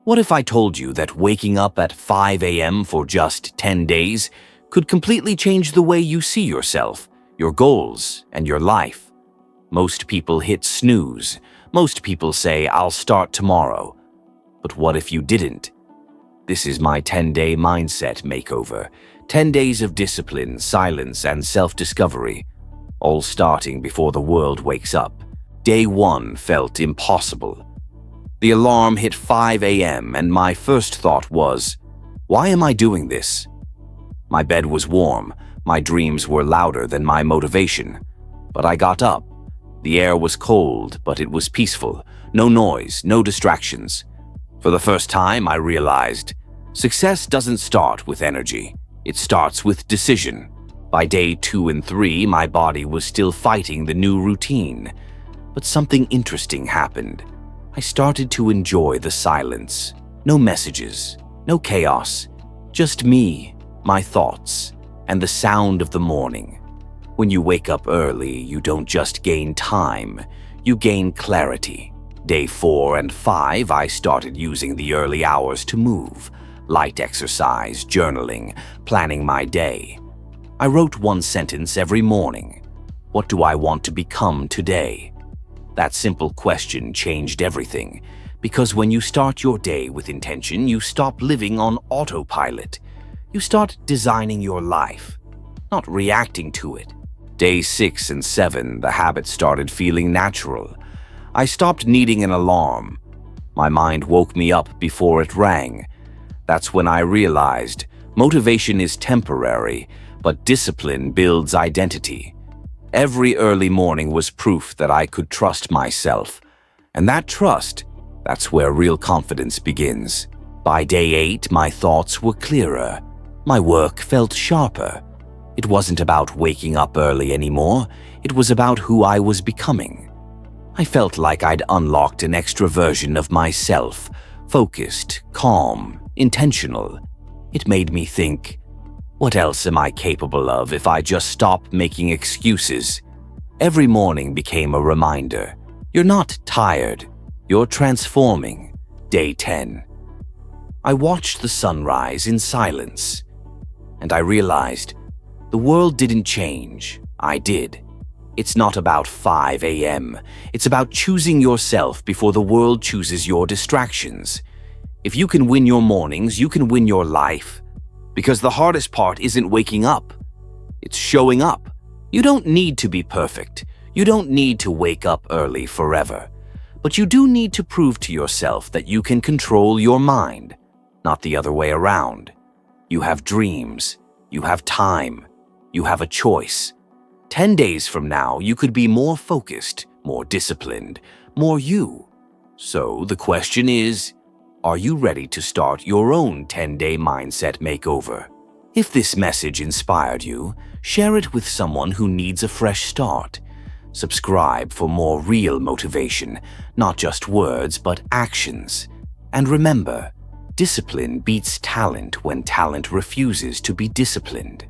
What if I told you that waking up at 5 a.m. for just 10 days could completely change the way you see yourself, your goals, and your life? Most people hit snooze. Most people say, "I'll start tomorrow." But what if you didn't? This is my 10-day mindset makeover. 10 days of discipline, silence, and self-discovery, all starting before the world wakes up. Day 1 felt impossible. The alarm hit 5 a.m. and my first thought was, why am I doing this? My bed was warm, my dreams were louder than my motivation. But I got up. The air was cold, but it was peaceful. No noise, no distractions. For the first time, I realized, success doesn't start with energy. It starts with decision. By day 2 and 3, my body was still fighting the new routine. But something interesting happened. I started to enjoy the silence. No messages, no chaos, just me, my thoughts, and the sound of the morning. When you wake up early, you don't just gain time, you gain clarity. Day 4 and 5, I started using the early hours to move, light exercise, journaling, planning my day. I wrote one sentence every morning. What do I want to become today? That simple question changed everything, because when you start your day with intention, you stop living on autopilot. You start designing your life, not reacting to it. Day 6 and 7, the habit started feeling natural. I stopped needing an alarm. My mind woke me up before it rang. That's when I realized motivation is temporary, but discipline builds identity. Every early morning was proof that I could trust myself. And that trust, that's where real confidence begins. By day 8, my thoughts were clearer. My work felt sharper. It wasn't about waking up early anymore. It was about who I was becoming. I felt like I'd unlocked an extra version of myself, focused, calm, intentional. It made me think, what else am I capable of if I just stop making excuses? Every morning became a reminder. You're not tired. You're transforming. Day 10. I watched the sunrise in silence, and I realized the world didn't change. I did. It's not about 5 a.m. It's about choosing yourself before the world chooses your distractions. If you can win your mornings, you can win your life. Because the hardest part isn't waking up. It's showing up. You don't need to be perfect. You don't need to wake up early forever. But you do need to prove to yourself that you can control your mind, not the other way around. You have dreams. You have time. You have a choice. 10 days from now, you could be more focused, more disciplined, more you. So the question is, are you ready to start your own 10-day mindset makeover? If this message inspired you, share it with someone who needs a fresh start. Subscribe for more real motivation, not just words, but actions. And remember, discipline beats talent when talent refuses to be disciplined.